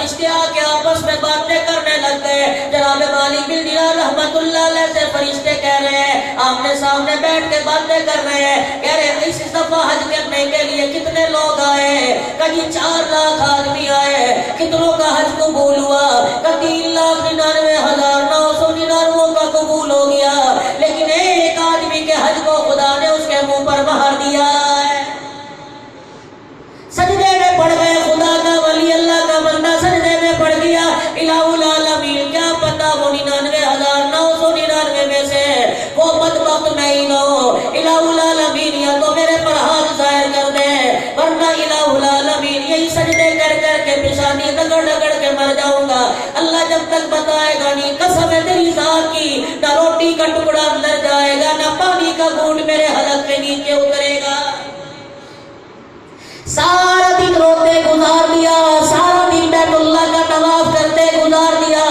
فرشتے آ کے آپس میں باتیں کرنے لگ گئے. جناب مالک بن دینار رحمت اللہ علیہ سے فرشتے کہہ رہے ہیں, آمنے سامنے بیٹھ کے باتیں کر رہے ہیں, کہہ رہے ہیں اس دفعہ حج کرنے کے لیے کتنے لوگ آئے؟ کبھی 4 لاکھ آدمی آئے. کتنوں کا حج قبول ہوا؟ 3,99,999 کا قبول ہو گیا. لیکن ایک آدمی کے حج کو خدا نے اس کے منہ پر مہر دیا ہے. سجدے میں پڑ گئے, خدا کا ولی اللہ کا بندہ سجدے میں پڑ گیا. الہ العالمین, کیا پتا وہ 99,999 میں سے وہ بدبخت نہیں نہ ہو. الہ العالمین یا تو میرے پر ہاتھ ظاہر کر دے, ورنہ الہ العالمین یہی سجدے کر کر کے پیشانی رگڑ رگڑ کے مر جاؤں گا. اللہ جب تک بتائے گا نہیں, قسم ہے تیری ذات کی, نہ روٹی کا ٹکڑا اندر جائے گا, نہ پانی کا گھونٹ میرے حلق کے نیچے اترے گا. سارا دن روتے گزار دیا, سارا دن بیت اللہ کا طواف کرتے گزار دیا.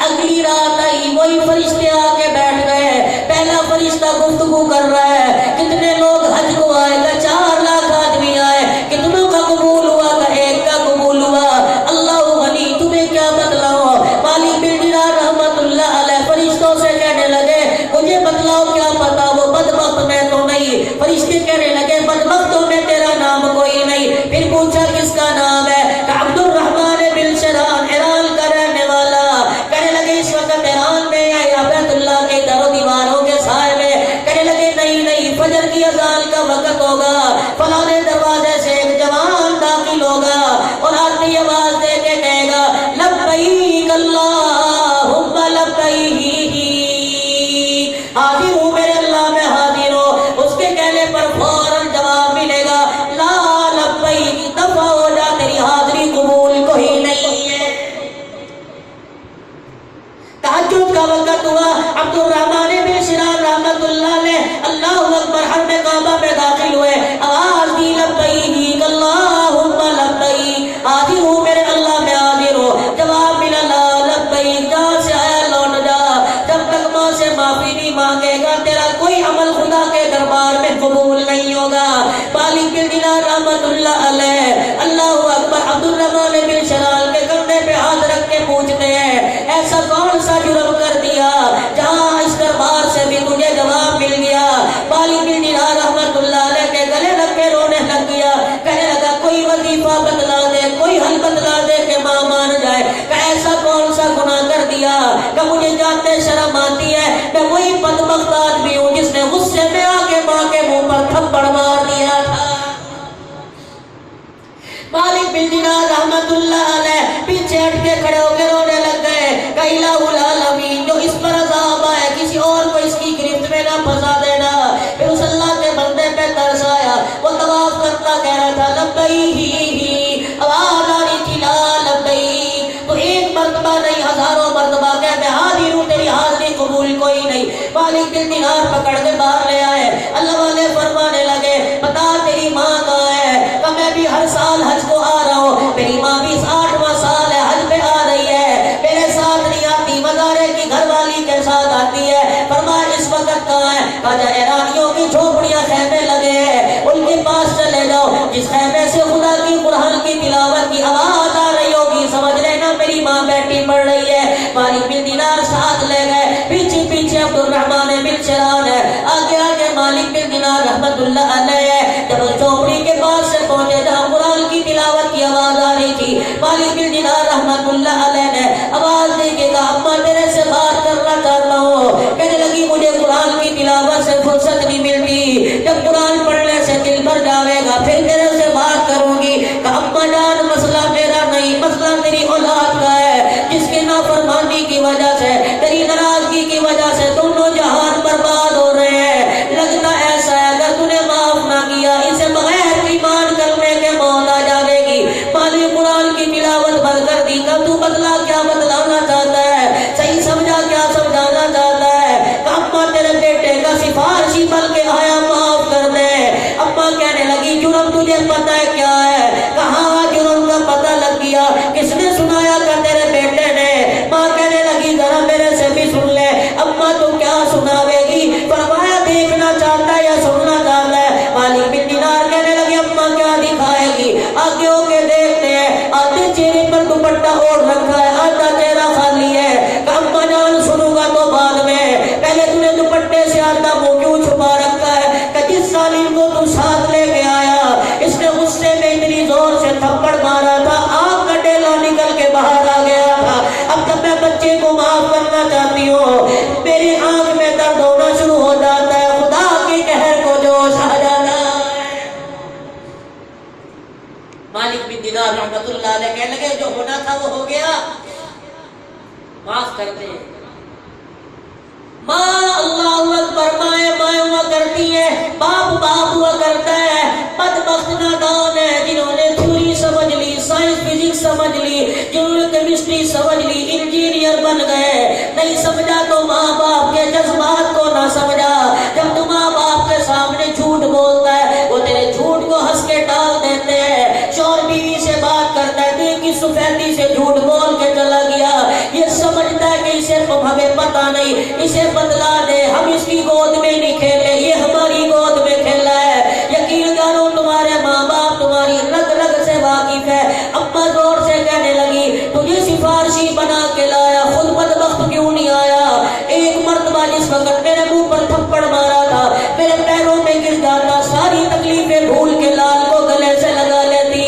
اگلی رات آئی, وہی فرشتے آ کے بیٹھ گئے. پہلا فرشتہ گفتگو کر رہا ہے, کتنے لوگ حج کو آئے گا؟ 4 لاکھ آدمی آئے. کتنوں کا قبول ہوا؟ کہ ایک کا قبول ہوا. اللہ غنی, تمہیں کیا بتلاؤ؟ مالک بن دینار رحمت اللہ علیہ فرشتوں سے کہنے لگے, مجھے بتلاؤ کیا پتا وہ بدبخت میں تو نہیں. فرشتے کہنے لگے, بدبختوں میں تیرا نام کوئی نہیں. پھر پوچھا کس کا نام ہے؟ کہ عبد الرحمن بن شران, ایران کا رہنے والا. کہنے لگے اس وقت ایران میں ہے یا بیت اللہ کے در و دیواروں کے سائے میں؟ کہنے لگے نہیں, فجر کی اذان کا وقت ہوگا, فلانے دروازے سے ایک جوان داخل ہوگا اور آتی آواز دے کے کہے گا, لبیک اللہم لبیک, حاضر ہوں میرے اللہ میں حاضر ہوں. اس کے کہنے پر فوراً جواب ملے گا, لا لبیک, دفع ہو جا, تیری حاضری قبول کوئی نہیں ہے. تہجد کا وقت ہوا, عبد الرحمن بن شران رحمت اللہ علیہ اللہ اکبر حرم کعبہ میں داخل ہوئے. آواز دی, لبیک اللہم لبیک, حاضر ہوں میرے اللہ میں حاضر ہوں. جواب ملا, لا لبیک, جہاں سے آیا لوٹ جا. جب تک ماں سے معافی نہیں مانگے گا تیرا کوئی عمل خدا کے دربار میں قبول نہیں ہوگا. مالک بن دینار رحمت اللہ علیہ اللہ اکبر عبد الرحمن بن شران کے کندھے پہ ہاتھ رکھ کے پوچھتے ہیں, ایسا کون سا جرم کر دیا جہاں اس دربار سے بھی تجھے جواب مل گیا؟ مالک بن دینار رحمت اللہ علیہ کے گلے لگ کے رونے لگ گیا. کہنے لگا, کوئی وظیفہ بتلا دے, کوئی حل بتلا دے کہ ماں مان جائے. کہ ایسا کون سا گناہ کر دیا کہ مجھے جانتے شرم آتی ہے؟ میں وہی بدبخت آدمی ہوں جس نے غصے میں آ کے ماں کے منہ پر تھپڑ مار دیا تھا. مالک بن دینار رحمت اللہ علیہ پیچھے ہٹ کے کھڑے ہو کے رونے لگ گئے. کہ الہ العالمین, جو اس پر عذاب آئے کسی اور کو اس کی گرفت میں نہ پھنسا دینا. پھر اس اللہ کے بندے پہ ترس آیا, وہ طواف کرتا کہہ رہا تھا, لبیک, آواز آ رہی تھی, لا لبیک. تو ایک مرتبہ نہیں, ہزاروں مرتبہ کہ میں حاضر ہوں, تیری حاضری قبول کوئی نہیں. مالک بن دینار پکڑ کے باہر لے آئے. اللہ والے فرمانے لگے, بتا تیری ماں کہاں ہے؟ کہ میں بھی ہر سال حج کو آ رہا ہوں, میری ماں بھی 60واں سال ہے حج پہ آ رہی ہے, میرے ساتھ نہیں آتی, مزارے کی گھر والی کے ساتھ آتی ہے. فرمایا اس وقت کہاں ہے؟ کہا ایرانیوں کی جھوپڑیاں خیمے لگے ہیں, ان کے پاس چلے جاؤ, جس خیمے سے خدا کی قرآن کی تلاوت کی آواز آ رہی ہوگی سمجھ لینا میری ماں بیٹھی پڑھ رہی ہے. مالک بن دینار ساتھ لے گئے, پیچھے پیچھے عبد الرحمن بن شران ہے, آگے آگے مالک بن دینار رحمت اللہ علیہ. جب اس جھوپڑی کے پاس سے پہنچے جہاں قرآن کی تلاوت کی آواز آ رہی تھی, مالک بن دینار رحمت اللہ علیہ نے آواز دے کے کہا, اماں تیرے سے بات کرنا چاہتا ہوں. کہنے لگی, مجھے قرآن کی تلاوت سے فرصت نہیں ملتی, جب قرآن پڑھنے سے دل بھر جاوے گا پھر تیرے سے بات کروں گی. کہ اماں جان, مسئلہ میرا نہیں, مسئلہ تیری اولاد کا ہے, جس کے نافرمانی کی وجہ سے, تیری ناراضگی کی وجہ سے دونوں جہان برباد ہو رہے ہیں. لگتا ایسا ہے اگر تو نے معاف نہ کیا, اسے بغیر ایمان کرنے کے موت آ جاوے گی. مالی قرآن کی تلاوت بند کر دی, کب تو بدلا تھا وہ ہو گیا، معاف کر دے۔ ماں اللہ اکبر، مائیں مائیں ہوا کرتی ہے، باپ باپ ہوا کرتا ہے۔ بدبخت نادان ہے جنہوں نے تھیوری سمجھ لی، سائنس فزکس سمجھ لی، جنہوں نے کیمسٹری سمجھ لی، انجینئر بن گئے۔ نہیں سمجھا تو ماں باپ کے جذبات کو نہ سمجھا۔ جب تو ماں باپ کے سامنے جھوٹ بولتا ہے وہ تیرے جھوٹ کو ہنس کے ٹال دیتے ہیں۔ شوہر بیوی سے بات کرتا ہے، دیکھ کی سفیدی سے جھوٹ بول کے چلا گیا، یہ سمجھتا ہے کہ اسے ہمیں پتہ نہیں، اسے بدلا دے، ہم اس کی گود میں نہیں کھیلے، یہ ہماری گود میں کھیلا ہے۔ یقین جانو تمہارے ماں باپ تمہاری رگ رگ سے واقف ہے۔ اماں زور سے کہنے لگی تجھے سفارشی بنا کے لایا، خود بدبخت کیوں نہیں آیا؟ ایک مرتبہ جس وقت میرے منہ پر تھپڑ مارا تھا، میرے پیروں میں گر جاتا، ساری تکلیفیں بھول کے لال کو گلے سے لگا لیتی۔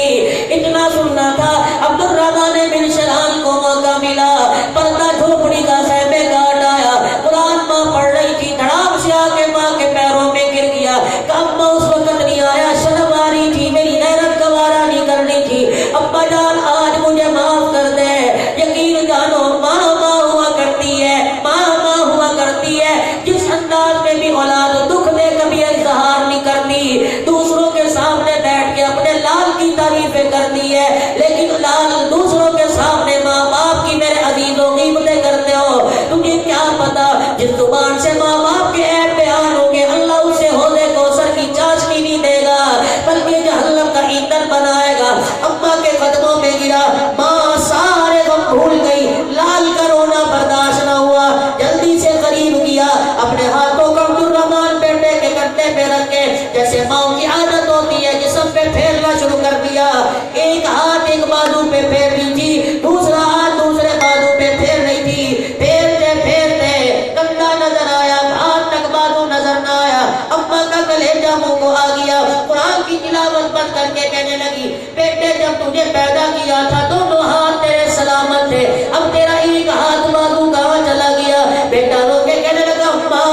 اتنا سننا تھا، عبد الرحمن بن شرحان کو موقع ملا، پردہ جھوپڑی کا خیمے کاٹ آیا، قرآن ماں پڑھ رہی تھی، دھڑام سے آ کے ماں کے پیروں میں گر گیا۔ ابا اس وقت نہیں آیا، شرم آ رہی تھی، میری غیرت گوارا نہیں کرنی تھی، ابا جان آج مجھے معاف کر دے۔ یقین جانو ماں ماں ہوا کرتی ہے، ماں ماں ہوا کرتی ہے، جس انداز میں بھی اولاد دکھ دے کبھی اظہار نہیں کرتی، دوسروں کے سامنے بیٹھ کے اپنے لال کی تعریفیں کرتی ہے، لیکن لال دوسروں کے سامنے ماں باپ کی میرے عزیزوں غیبتیں کرتے ہو۔ تمہیں کیا پتا جس زبان سے ماں باپ کے عیب بیان ہوں گے اللہ اسے حوضے کوثر کی چاشنی نہیں دے گا بلکہ جہنم کا ایندھن بنائے گا۔ اماں کے قدموں میں گرا، ماں سارے غم بھول گئی، لال کا رونا برداشت نہ ہوا، جلدی سے قریب کیا، اپنے ہاتھوں کو عبد الرحمن بیٹے کے کندھے پہ رکھے، جیسے ماں کی عادت ہوتی ہے جسم پہ پھیرنا شروع کر دیا۔ ایک ہاتھ ایک بازو پہ پھیر رہی تھی، دوسرا ہاتھ دوسرے بازو پہ پھیر رہی تھی، پھیرتے پھیرتے کندھا نظر آیا، ہاتھ تک بازو نظر نہ آیا، اماں کا کلیجہ منہ کو آ گیا۔ قرآن کی تلاوت بند کر کے کہنے لگی بیٹے جب تجھے پیدا کیا تھا دونوں ہاتھ تیرے سلامت تھے، اب تیرا ایک ہاتھ بازو کہاں چلا گیا؟ بیٹا رو کے کہنے لگا ماں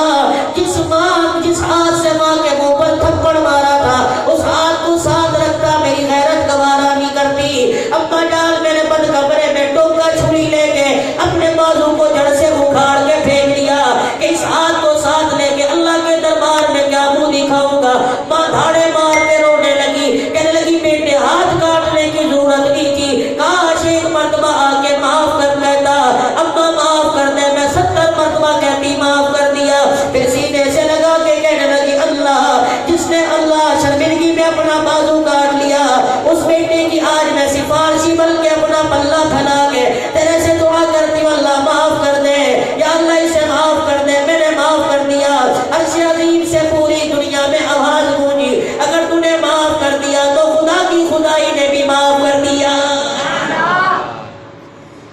جس ہاتھ سے ماں کے منہ پر تھپڑ مارا تھا اس ہاتھ کو ساتھ رکھتا میری غیرت گوارا نہیں کرتی۔ اماں جان میرے بد کمرے میں ٹوکا چھری لے کے اپنے بازو کو جڑ سے اکھاڑ کے پھینک دیا کہ اس ہاتھ کو ساتھ لے کے اللہ کے دربار میں کیا منہ دکھاؤں گا۔ ماں دھاڑے مار کے رونے لگی، کہنے لگی بیٹے ہاتھ کاٹنے کی ضرورت نہیں تھی، کاش ایک مرتبہ آ کے معاف کر دیتا، اماں معاف کر دے، میں 70 مرتبہ کہتی معاف کر دیا۔ پھر سینے سے لگا کے کہنے لگی اللہ جس نے اللہ شرمندگی میں اپنا بازو کاٹ لیا اس بیٹے کی آج میں سفارشی بن کے اپنا پلہ پھیلا کے تیرے سے دعا کرتی ہوں اللہ معاف کر دے، یا اللہ اسے معاف کر دے۔ میں نے معاف کر دیا، عرش عظیم سے پوری دنیا میں آواز گونجی اگر تو نے معاف کر دیا تو خدا کی خدائی نے بھی معاف کر دیا۔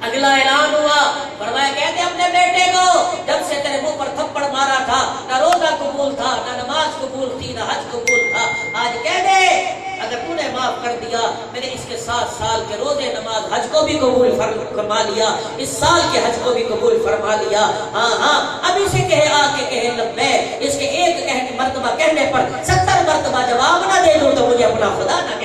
اگلا اعلان ہوا، فرمایا کہتے اپنے بیٹے کو جب سے تیرے منہ پر تھپڑ مارا تھا نہ روزہ قبول تھا، نہ نماز قبول تھی، نہ حج قبول تھا، آج کہہ دے اگر تو نے معاف کر دیا میں نے اس کے 7 سال کے روزے نماز حج کو بھی قبول فرما لیا، اس سال کے حج کو بھی قبول فرما لیا۔ ہاں ہاں اب اسے کہے آ کے کہے لبیک، اس کے ایک مرتبہ کہنے پر 70 مرتبہ جواب نہ دے دوں تو مجھے اپنا خدا نہ